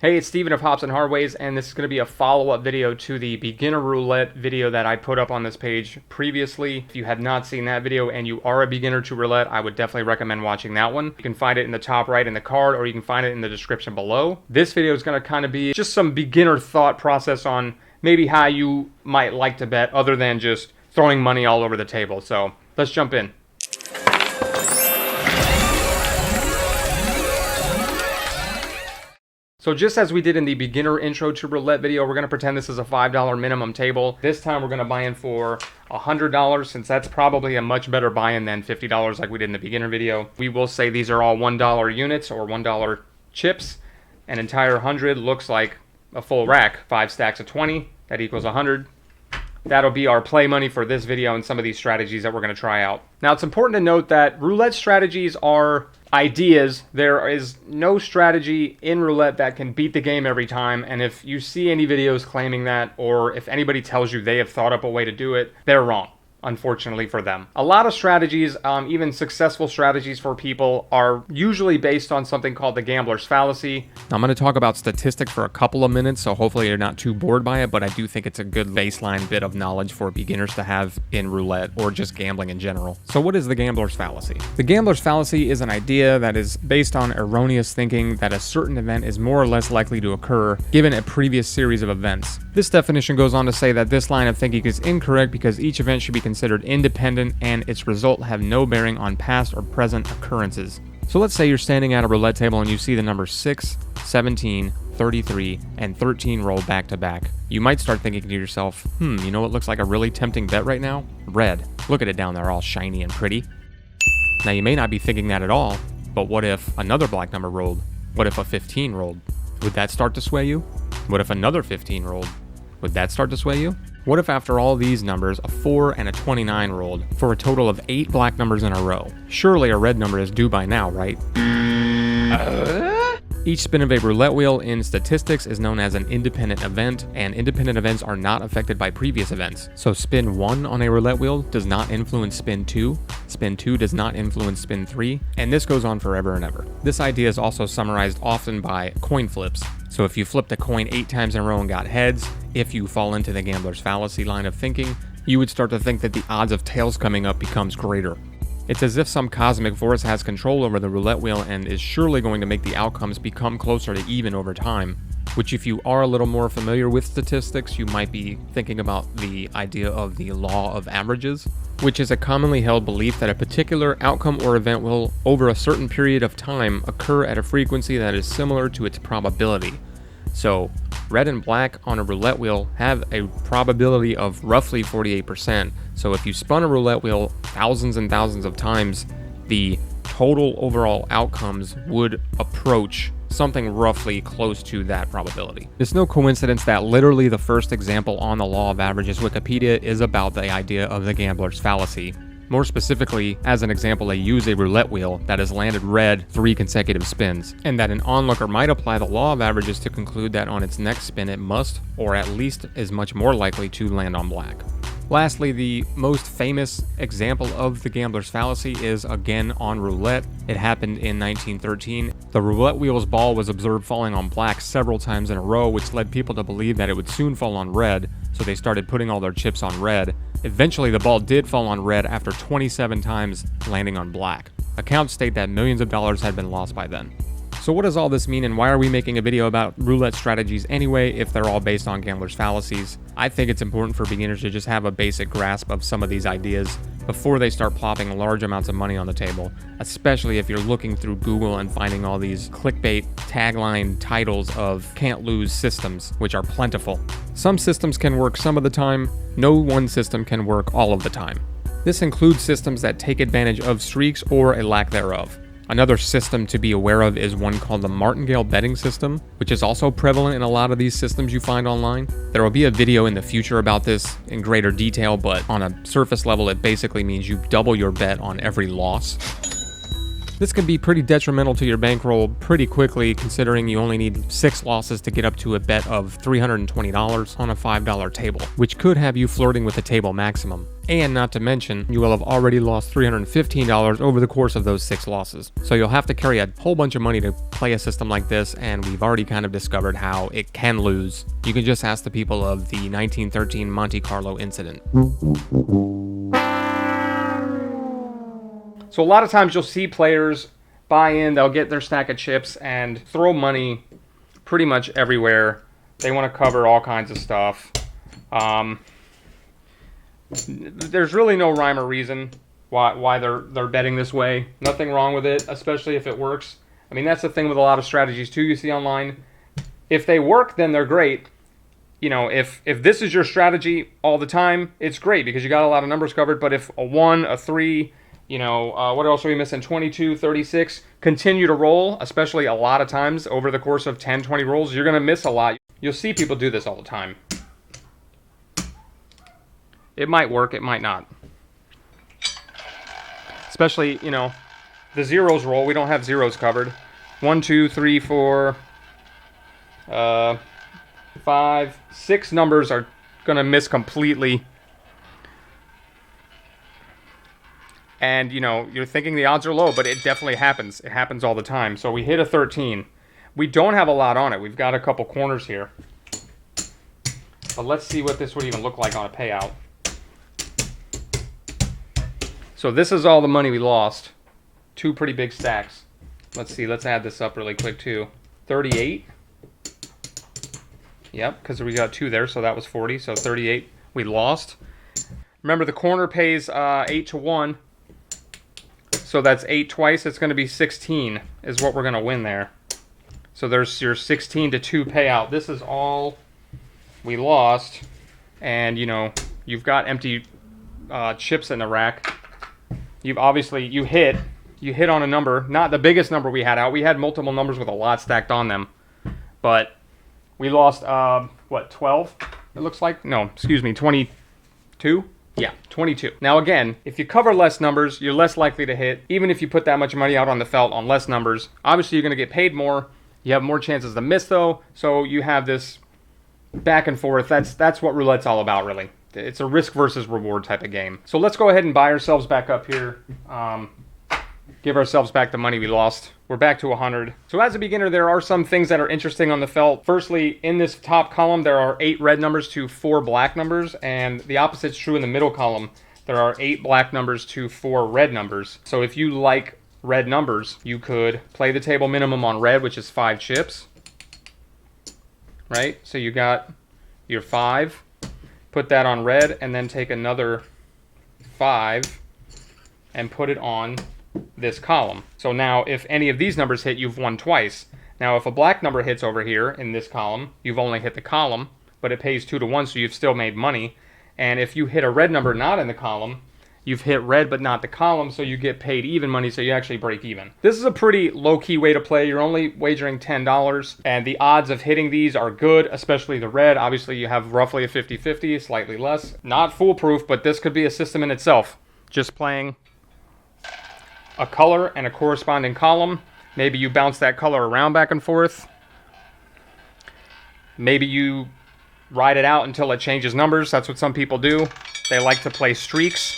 Hey, it's Steven of Hops and Hardways, and this is going to be a follow-up video to the beginner roulette video that I put up on this page previously. If you have not seen that video and you are a beginner to roulette, I would definitely recommend watching that one. You can find it in the top right in the card, or you can find it in the description below. This video is going to kind of be just some beginner thought process on maybe how you might like to bet other than just throwing money all over the table. So let's jump in. So just as we did in the beginner intro to roulette video, we're going to pretend this is a $5 minimum table. This time we're going to buy in for $100, since that's probably a much better buy-in than $50 like we did in the beginner video. We will say these are all $1 units or $1 chips. An entire 100 looks like a full rack. 5 stacks of 20, that equals 100. That'll be our play money for this video and some of these strategies that we're going to try out. Now, it's important to note that roulette strategies are ideas. There is no strategy in roulette that can beat the game every time, and if you see any videos claiming that, or if anybody tells you they have thought up a way to do it, they're wrong, unfortunately for them. A lot of strategies, even successful strategies for people, are usually based on something called the gambler's fallacy. I'm going to talk about statistics for a couple of minutes, so hopefully you're not too bored by it, but I do think it's a good baseline bit of knowledge for beginners to have in roulette or just gambling in general. So what is the gambler's fallacy? The gambler's fallacy is an idea that is based on erroneous thinking that a certain event is more or less likely to occur given a previous series of events. This definition goes on to say that this line of thinking is incorrect because each event should be considered independent and its result have no bearing on past or present occurrences. So let's say you're standing at a roulette table and you see the numbers 6, 17, 33, and 13 roll back to back. You might start thinking to yourself, you know what looks like a really tempting bet right now? Red. Look at it down there all shiny and pretty. Now you may not be thinking that at all, but what if another black number rolled? What if a 15 rolled? Would that start to sway you? What if another 15 rolled? Would that start to sway you? What if after all these numbers, a 4 and a 29 rolled, for a total of 8 black numbers in a row? Surely a red number is due by now, right? Each spin of a roulette wheel in statistics is known as an independent event, and independent events are not affected by previous events. So spin 1 on a roulette wheel does not influence spin 2, spin 2 does not influence spin 3, and this goes on forever and ever. This idea is also summarized often by coin flips. So if you flipped a coin 8 times in a row and got heads, if you fall into the gambler's fallacy line of thinking, you would start to think that the odds of tails coming up becomes greater. It's as if some cosmic force has control over the roulette wheel and is surely going to make the outcomes become closer to even over time, which if you are a little more familiar with statistics, you might be thinking about the idea of the law of averages, which is a commonly held belief that a particular outcome or event will, over a certain period of time, occur at a frequency that is similar to its probability. So, red and black on a roulette wheel have a probability of roughly 48%. So if you spun a roulette wheel thousands and thousands of times, the total overall outcomes would approach something roughly close to that probability. It's no coincidence that literally the first example on the law of averages Wikipedia is about the idea of the gambler's fallacy. More specifically, as an example, they use a roulette wheel that has landed red 3 consecutive spins, and that an onlooker might apply the law of averages to conclude that on its next spin it must, or at least is much more likely to land on black. Lastly, the most famous example of the gambler's fallacy is again on roulette. It happened in 1913. The roulette wheel's ball was observed falling on black several times in a row, which led people to believe that it would soon fall on red, so they started putting all their chips on red. Eventually, the ball did fall on red after 27 times landing on black. Accounts state that millions of dollars had been lost by then. So what does all this mean, and why are we making a video about roulette strategies anyway if they're all based on gambler's fallacies? I think it's important for beginners to just have a basic grasp of some of these ideas before they start plopping large amounts of money on the table, especially if you're looking through Google and finding all these clickbait tagline titles of can't lose systems, which are plentiful. Some systems can work some of the time, no one system can work all of the time. This includes systems that take advantage of streaks or a lack thereof. Another system to be aware of is one called the martingale betting system, which is also prevalent in a lot of these systems you find online. There will be a video in the future about this in greater detail, but on a surface level, it basically means you double your bet on every loss. This can be pretty detrimental to your bankroll pretty quickly, considering you only need 6 losses to get up to a bet of $320 on a $5 table, which could have you flirting with the table maximum. And not to mention, you will have already lost $315 over the course of those 6 losses. So you'll have to carry a whole bunch of money to play a system like this, and we've already kind of discovered how it can lose. You can just ask the people of the 1913 Monte Carlo incident. So a lot of times you'll see players buy in, they'll get their stack of chips and throw money pretty much everywhere. They want to cover all kinds of stuff. There's really no rhyme or reason why they're betting this way. Nothing wrong with it, especially if it works. I mean, that's the thing with a lot of strategies too you see online. If they work, then they're great. You know, if this is your strategy all the time, it's great because you got a lot of numbers covered. But if a 1, a 3, you know, what else are we missing? 22, 36, continue to roll, especially a lot of times over the course of 10, 20 rolls, you're going to miss a lot. You'll see people do this all the time. It might work, it might not. Especially, you know, the zeros roll. We don't have zeros covered. 1, 2, 3, 4, 5, 6 numbers are going to miss completely. And, you know, you're thinking the odds are low, but it definitely happens. It happens all the time. So we hit a 13. We don't have a lot on it. We've got a couple corners here. But let's see what this would even look like on a payout. So this is all the money we lost. 2 pretty big stacks. Let's see. Let's add this up really quick too. 38. Yep, because we got 2 there, so that was 40. So 38 we lost. Remember, the corner pays 8 to 1. So that's 8 twice. It's going to be 16 is what we're going to win there. So there's your 16 to 2 payout. This is all we lost. And, you know, you've got empty chips in the rack. You've obviously, you hit on a number, not the biggest number we had out. We had multiple numbers with a lot stacked on them. But we lost, what, 12? It looks like? No, excuse me, 22? Yeah, 22. Now again, if you cover less numbers, you're less likely to hit. Even if you put that much money out on the felt on less numbers, obviously you're going to get paid more. You have more chances to miss though, so you have this back and forth. That's what roulette's all about, really. It's a risk versus reward type of game. So let's go ahead and buy ourselves back up here. Give ourselves back the money we lost. We're back to 100. So as a beginner, there are some things that are interesting on the felt. Firstly, in this top column, there are 8 red numbers to 4 black numbers, and the opposite's true in the middle column. There are 8 black numbers to 4 red numbers. So if you like red numbers, you could play the table minimum on red, which is 5 chips. Right? So you got your 5. Put that on red, and then take another 5 and put it on this column. So now if any of these numbers hit, you've won twice. Now if a black number hits over here in this column, you've only hit the column, but it pays 2 to 1, so you've still made money. And if you hit a red number not in the column, you've hit red but not the column, so you get paid even money, so you actually break even. This is a pretty low-key way to play. You're only wagering $10, and the odds of hitting these are good, especially the red. Obviously, you have roughly a 50-50, slightly less. Not foolproof, but this could be a system in itself. Just playing a color and a corresponding column. Maybe you bounce that color around back and forth. Maybe you ride it out until it changes numbers. That's what some people do. They like to play streaks.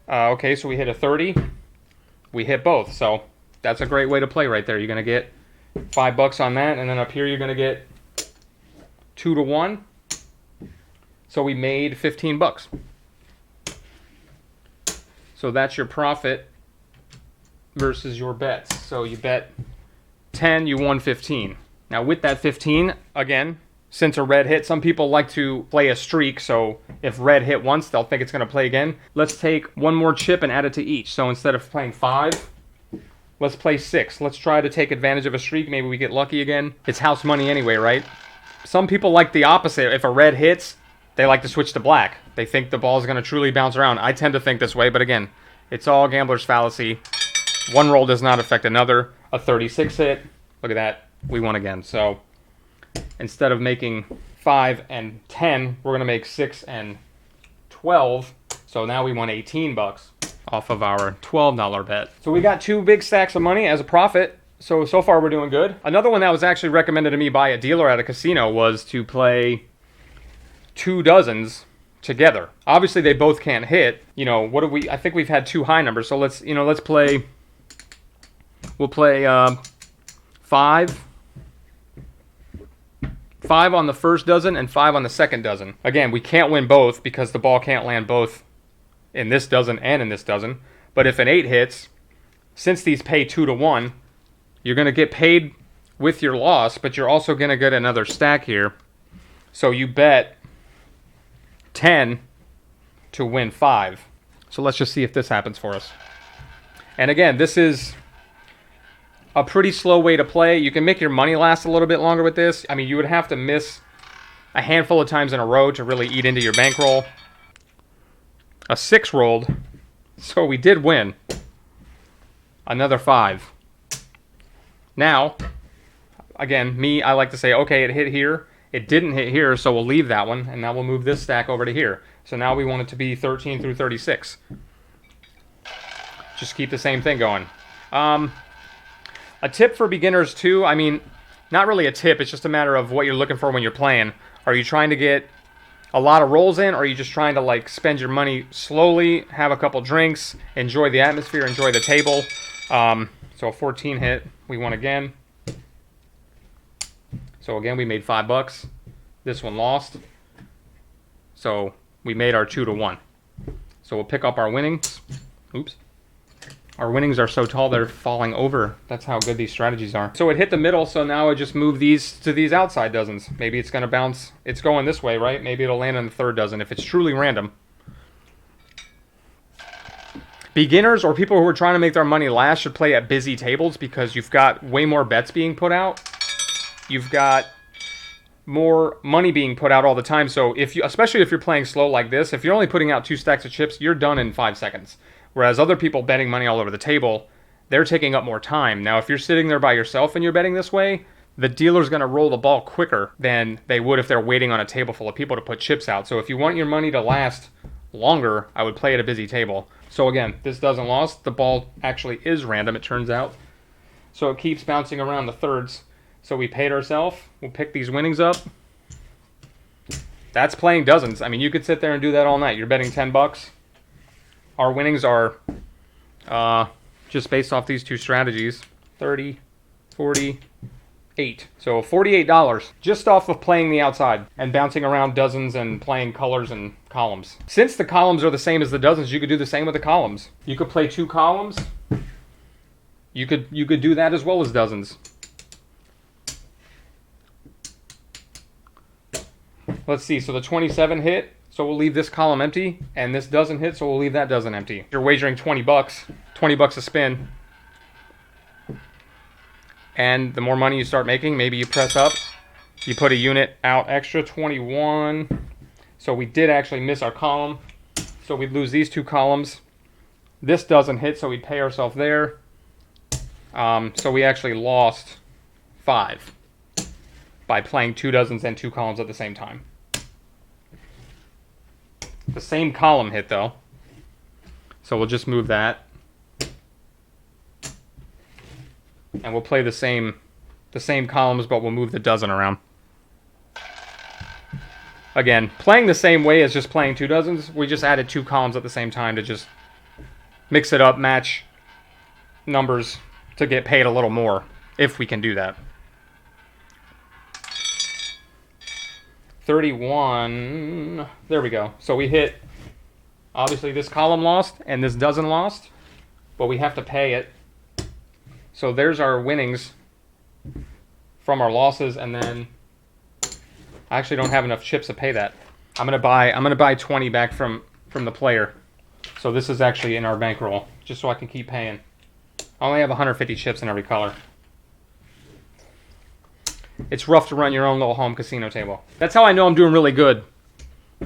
Okay, so we hit a 30. We hit both, so that's a great way to play right there. You're going to get $5 on that, and then up here you're going to get 2 to 1. So we made $15. So that's your profit versus your bets. So you bet 10, you won 15. Now with that 15, again, since a red hit, some people like to play a streak, so if red hit once, they'll think it's going to play again. Let's take one more chip and add it to each. So instead of playing 5, let's play 6. Let's try to take advantage of a streak. Maybe we get lucky again. It's house money anyway, right? Some people like the opposite. If a red hits, they like to switch to black. They think the ball is going to truly bounce around. I tend to think this way, but again, it's all gambler's fallacy. One roll does not affect another. A 36 hit. Look at that. We won again. So instead of making 5 and 10, we're going to make 6 and 12. So now we won $18 off of our $12 bet. So we got 2 big stacks of money as a profit. So far we're doing good. Another one that was actually recommended to me by a dealer at a casino was to play 2 dozens together. Obviously, they both can't hit. You know, what do we? I think we've had 2 high numbers, so let's play. We'll play 5. 5 on the first dozen and 5 on the second dozen. Again, we can't win both because the ball can't land both in this dozen and in this dozen. But if an 8 hits, since these pay 2 to 1, you're going to get paid with your loss, but you're also going to get another stack here. So you bet 10 to win 5. So let's just see if this happens for us. And again, this is a pretty slow way to play. You can make your money last a little bit longer with this. I mean, you would have to miss a handful of times in a row to really eat into your bankroll. A 6 rolled, so we did win. Another 5. Now, again, I like to say, okay, it hit here. It didn't hit here, so we'll leave that one, and now we'll move this stack over to here. So now we want it to be 13 through 36. Just keep the same thing going. A tip for beginners too, I mean, not really a tip, it's just a matter of what you're looking for when you're playing. Are you trying to get a lot of rolls in, or are you just trying to like spend your money slowly, have a couple drinks, enjoy the atmosphere, enjoy the table? So a 14 hit, we won again. So again, we made $5. This one lost. So we made our 2 to 1. So we'll pick up our winnings. Oops. Our winnings are so tall they're falling over. That's how good these strategies are. So it hit the middle, so now I just move these to these outside dozens. Maybe it's going to bounce. It's going this way, right? Maybe it'll land on the third dozen if it's truly random. Beginners or people who are trying to make their money last should play at busy tables because you've got way more bets being put out. You've got more money being put out all the time. So especially if you're playing slow like this, if you're only putting out 2 stacks of chips, you're done in 5 seconds. Whereas other people betting money all over the table, they're taking up more time. Now, if you're sitting there by yourself and you're betting this way, the dealer's going to roll the ball quicker than they would if they're waiting on a table full of people to put chips out. So if you want your money to last longer, I would play at a busy table. So again, this doesn't lost. The ball actually is random, it turns out. So it keeps bouncing around the thirds. So we paid ourselves. We'll pick these winnings up. That's playing dozens. I mean, you could sit there and do that all night. You're betting $10. Our winnings are just based off these 2 strategies, 30, 48. So $48 just off of playing the outside and bouncing around dozens and playing colors and columns. Since the columns are the same as the dozens, you could do the same with the columns. You could play 2 columns. You could do that as well as dozens. Let's see, so the 27 hit. So we'll leave this column empty, and this doesn't hit, so we'll leave that dozen empty. You're wagering $20, $20 a spin. And the more money you start making, maybe you press up. You put a unit out extra, 21. So we did actually miss our column. So we'd lose these 2 columns. This doesn't hit, so we'd pay ourselves there. So we actually lost 5 by playing 2 dozens and 2 columns at the same time. The same column hit though, so we'll just move that, and we'll play the same columns, but we'll move the dozen around. Again, playing the same way as just playing 2 dozens. We just added 2 columns at the same time to just mix it up, match numbers to get paid a little more, if we can do that. 31, there we go. So we hit, obviously this column lost and this dozen lost, but we have to pay it. So there's our winnings from our losses, and then I actually don't have enough chips to pay that. I'm gonna buy 20 back from the player. So this is actually in our bankroll, just so I can keep paying. I only have 150 chips in every color. It's rough to run your own little home casino table. That's how I know I'm doing really good,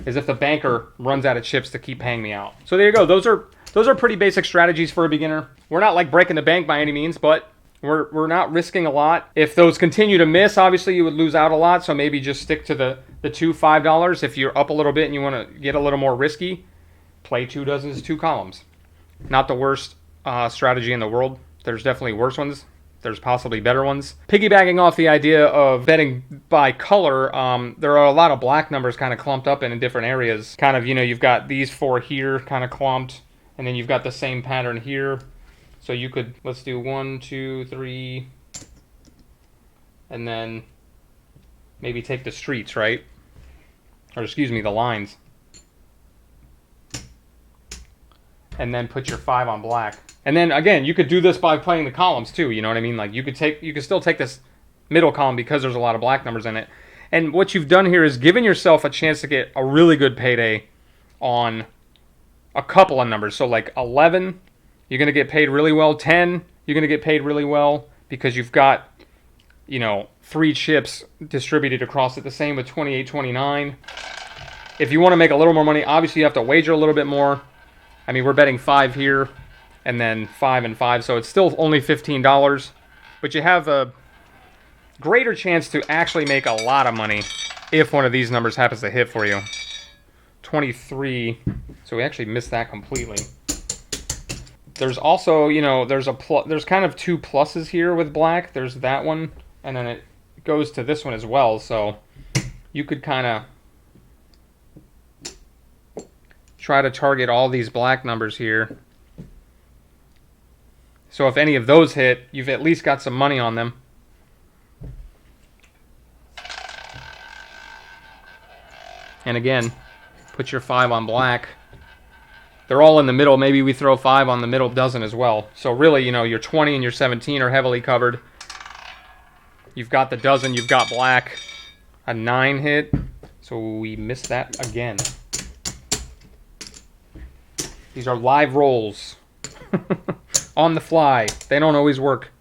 is if the banker runs out of chips to keep paying me out. So there you go. Those are pretty basic strategies for a beginner. We're not like breaking the bank by any means, but we're not risking a lot. If those continue to miss, obviously you would lose out a lot. So maybe just stick to the $2 $5. If you're up a little bit and you want to get a little more risky, play 2 dozens, 2 columns. Not the worst strategy in the world. There's definitely worse ones there's possibly better ones. Piggybacking off the idea of betting by color, there are a lot of black numbers kind of clumped up in different areas. Kind of, you know, you've got these 4 here kind of clumped, and then you've got the same pattern here. So you could, let's do 1, 2, 3, and then maybe take the streets, right? Or excuse me, the lines. And then put your 5 on black. And then again, you could do this by playing the columns too, you know what I mean? Like you could still take this middle column because there's a lot of black numbers in it. And what you've done here is given yourself a chance to get a really good payday on a couple of numbers. So like 11, you're going to get paid really well. 10, you're going to get paid really well because you've got, you know, 3 chips distributed across it. The same with 28, 29. If you want to make a little more money, obviously you have to wager a little bit more. I mean, we're betting 5 here. And then 5 and 5, so it's still only $15. But you have a greater chance to actually make a lot of money if one of these numbers happens to hit for you. 23, so we actually missed that completely. There's also, you know, there's kind of 2 pluses here with black. There's that one, and then it goes to this one as well. So you could kind of try to target all these black numbers here. So if any of those hit, you've at least got some money on them. And again, put your 5 on black. They're all in the middle. Maybe we throw 5 on the middle dozen as well. So really, you know, your 20 and your 17 are heavily covered. You've got the dozen, you've got black. A 9 hit. So we missed that again. These are live rolls. On the fly. They don't always work.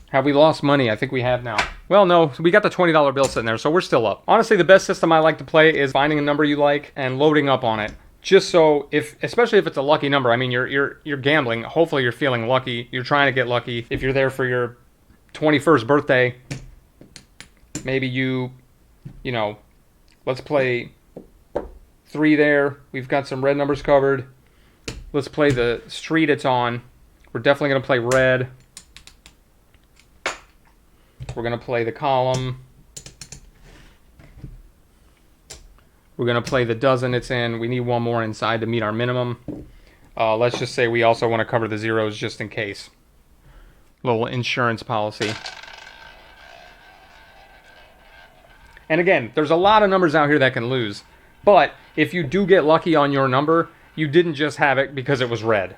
Have we lost money? I think we have now. Well, no, we got the $20 bill sitting there, so we're still up. Honestly, the best system I like to play is finding a number you like and loading up on it. Just so, especially if it's a lucky number. I mean, you're gambling. Hopefully you're feeling lucky. You're trying to get lucky. If you're there for your 21st birthday, maybe you know, let's play 3 there. We've got some red numbers covered. Let's play the street it's on. We're definitely going to play red. We're going to play the column. We're going to play the dozen it's in. We need 1 more inside to meet our minimum. Let's just say we also want to cover the zeros just in case. Little insurance policy. And again, there's a lot of numbers out here that can lose. But if you do get lucky on your number, you didn't just have it because it was red.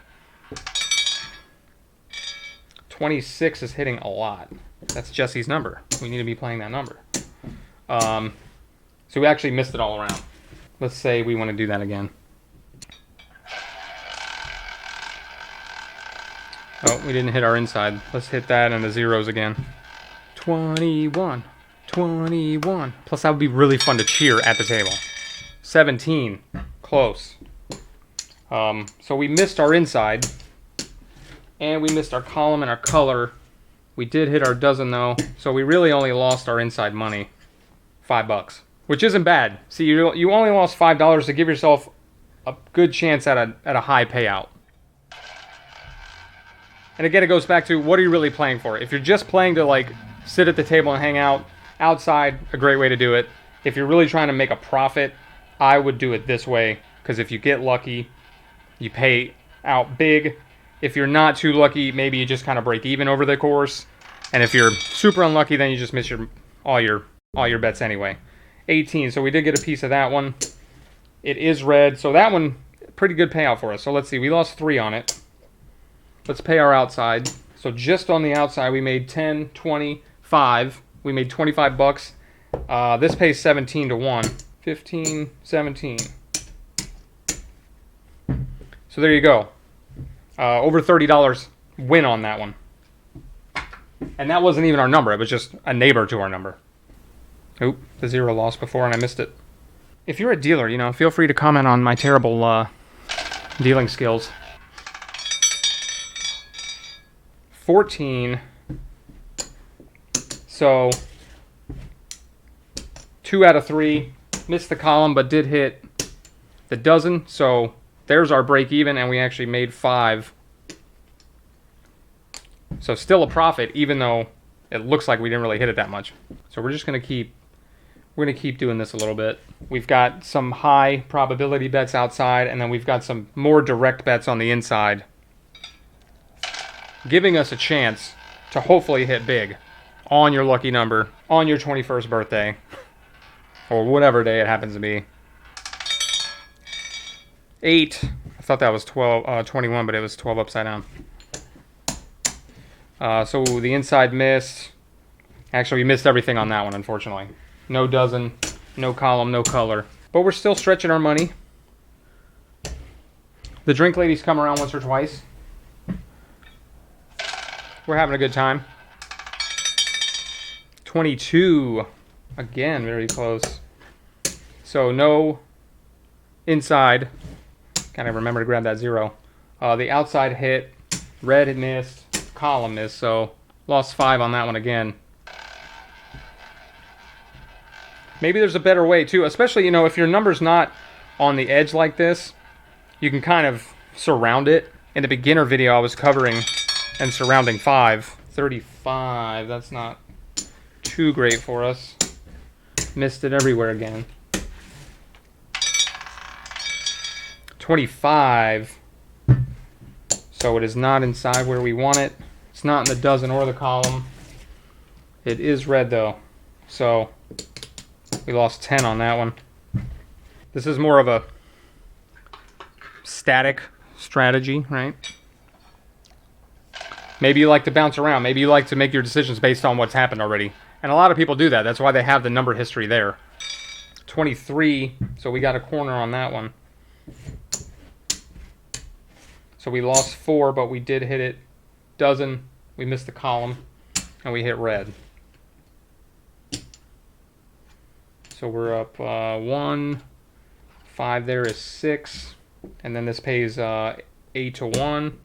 26 is hitting a lot. That's Jesse's number. We need to be playing that number. So we actually missed it all around. Let's say we want to do that again. Oh, we didn't hit our inside. Let's hit that and the zeros again. 21. 21. Plus that would be really fun to cheer at the table. 17. Close. So we missed our inside, and we missed our column and our color. We did hit our dozen though, so we really only lost our inside money, $5, which isn't bad. See, you only lost $5 to give yourself a good chance at a high payout. And again, it goes back to what are you really playing for? If you're just playing to like sit at the table and hang out outside, a great way to do it. If you're really trying to make a profit, I would do it this way, because if you get lucky, you pay out big. If you're not too lucky, maybe you just kind of break even over the course. And if you're super unlucky, then you just miss all your bets anyway. 18, so we did get a piece of that one. It is red, so that one, pretty good payout for us. So let's see, we lost 3 on it. Let's pay our outside. So just on the outside, we made 10, 25. We made $25. This pays 17 to 1. 15, 17. So there you go. Over $30 win on that one. And that wasn't even our number. It was just a neighbor to our number. Oop, the 0 lost before and I missed it. If you're a dealer, you know, feel free to comment on my terrible dealing skills. 14. So 2 out of 3. Missed the column, but did hit the dozen. So there's our break even, and we actually made 5 So still a profit, even though it looks like we didn't really hit it that much. So we're just going to keep doing this a little bit. We've got some high probability bets outside, and then we've got some more direct bets on the inside, giving us a chance to hopefully hit big on your lucky number, on your 21st birthday, or whatever day it happens to be. 8. I thought that was 21, but it was 12 upside down. So the inside missed. Actually, we missed everything on that one, unfortunately. No dozen, no column, no color. But we're still stretching our money. The drink ladies come around once or twice. We're having a good time. 22. Again, very close. So no inside. Gotta remember to grab that 0. The outside hit. Red had missed. Column missed. So lost 5 on that one again. Maybe there's a better way too, especially, you know, if your number's not on the edge like this, you can kind of surround it. In the beginner video, I was covering and surrounding 5. 35, that's not too great for us. Missed it everywhere again. 25. So it is not inside where we want it. It's not in the dozen or the column. It is red though. So we lost 10 on that one. This is more of a static strategy, right? Maybe you like to bounce around. Maybe you like to make your decisions based on what's happened already. And a lot of people do that. That's why they have the number history there. 23, so we got a corner on that one. So we lost 4, but we did hit it. Dozen, we missed the column, and we hit red. So we're up 1. 5 there is 6. And then this pays 8 to 1.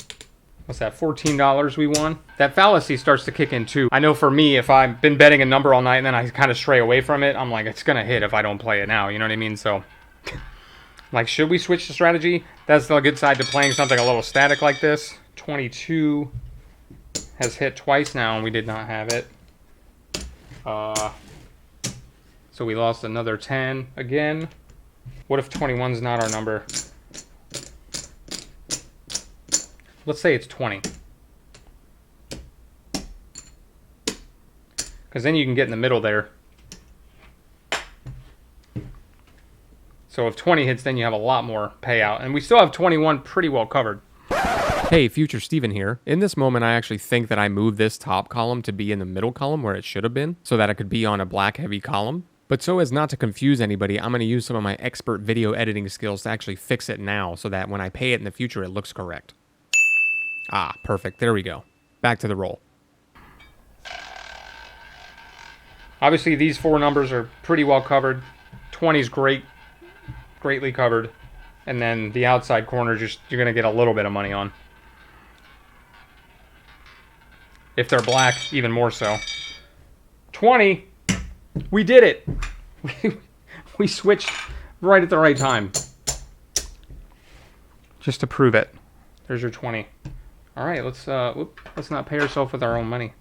What's that, $14 we won? That fallacy starts to kick in too. I know for me, if I've been betting a number all night and then I kind of stray away from it, I'm like, it's going to hit if I don't play it now. You know what I mean? So, like, should we switch the strategy? That's the good side to playing something a little static like this. 22 has hit twice now and we did not have it. So we lost another 10 again. What if 21's not our number? Let's say it's 20. Because then you can get in the middle there. So if 20 hits, then you have a lot more payout. And we still have 21 pretty well covered. Hey, Future Steven here. In this moment, I actually think that I moved this top column to be in the middle column where it should have been, so that it could be on a black heavy column. But so as not to confuse anybody, I'm going to use some of my expert video editing skills to actually fix it now so that when I pay it in the future, it looks correct. Ah, perfect. There we go. Back to the roll. Obviously, these 4 numbers are pretty well covered. 20's greatly covered. And then the outside corner, you're going to get a little bit of money on. If they're black, even more so. 20, we did it. We switched right at the right time. Just to prove it. There's your 20. All right, let's not pay ourselves with our own money.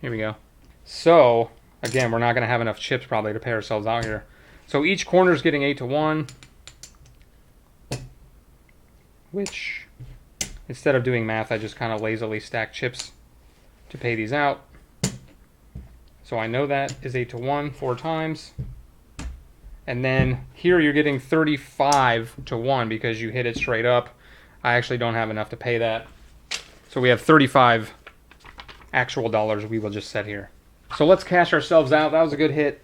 Here we go. So, again, we're not going to have enough chips probably to pay ourselves out here. So each corner is getting 8 to 1. Which, instead of doing math, I just kind of lazily stack chips to pay these out. So I know that is 8 to 1 4 times. And then here you're getting 35 to 1 because you hit it straight up. I actually don't have enough to pay that. So we have 35 actual dollars we will just set here. So let's cash ourselves out. That was a good hit.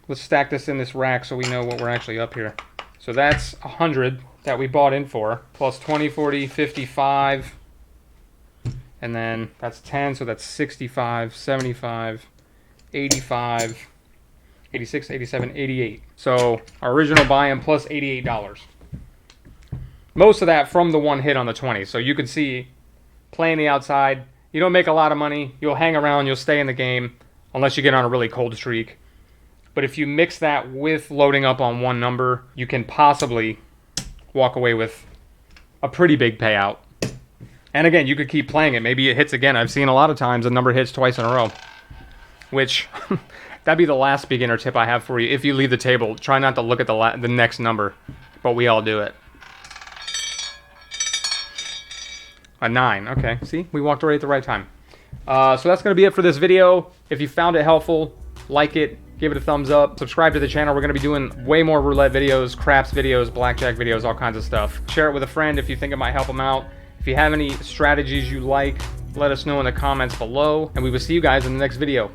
Let's stack this in this rack so we know what we're actually up here. So that's 100 that we bought in for, plus 20, 40, 55. And then that's 10, so that's 65, 75, 85, 86, 87, 88. So our original buy-in plus $88. Most of that from the one hit on the 20. So you can see, playing the outside, you don't make a lot of money. You'll hang around, you'll stay in the game, unless you get on a really cold streak. But if you mix that with loading up on one number, you can possibly walk away with a pretty big payout. And again, you could keep playing it. Maybe it hits again. I've seen a lot of times a number hits twice in a row. Which, that'd be the last beginner tip I have for you. If you leave the table, try not to look at the next number. But we all do it. A 9. Okay, see? We walked right at the right time. So that's going to be it for this video. If you found it helpful, like it, give it a thumbs up, subscribe to the channel. We're going to be doing way more roulette videos, craps videos, blackjack videos, all kinds of stuff. Share it with a friend if you think it might help them out. If you have any strategies you like, let us know in the comments below, and we will see you guys in the next video.